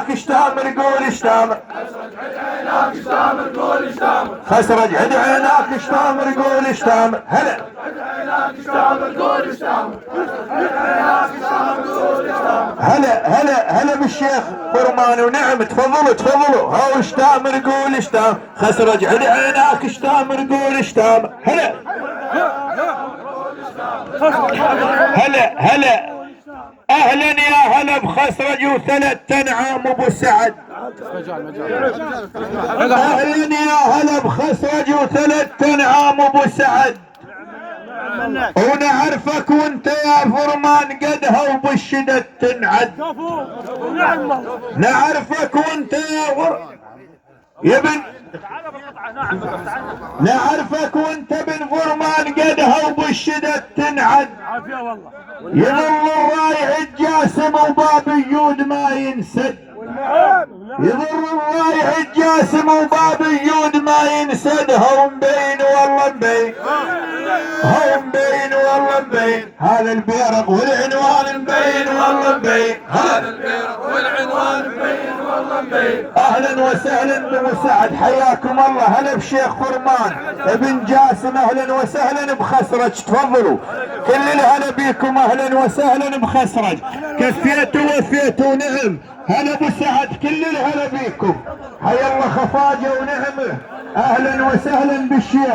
عيناك اشتامر قول اشتامر خسرج عد عيناك اشتامر قول اشتامر هلا هلا بالشيخ فرمان ونعم تفضلوا هاو اشتامر قول اشتامر خسرج عد عيناك اشتامر قول اشتامر هلا اهلا يا هلا بخسرج وثلاث انعام ابو سعد اهلا يا هلا بخسرج وثلاث انعام ابو سعد ونعرفك وانت يا فرمان قدها وبالشدة تنعد نعرفك وانت يا بن نعرفك وانت بن فرمان قدها وبالشدة تنعد يظل الرايح الجاسم وباب اليود ما ينسد يظل الرايح الجاسم وباب اليود ما ينسد هو مبين والله مبين هو مبين والله مبين هذا البيرق والعنوان مبين والله مبين هذا البيرق والعنوان مبين والله مبين اهلا وسهلا بابو سعد حياكم الله هلا بشيخ فرمان ابن جاسم اهلا وسهلا بخسرج تفضلوا كل الهلا بيكم اهلا وسهلا بخسرج كفيتوا وفيتوا نعم هلا ابو سعد كل الهلا بيكم حيا الله خفاجه ونعمه اهلا وسهلا بالشيخ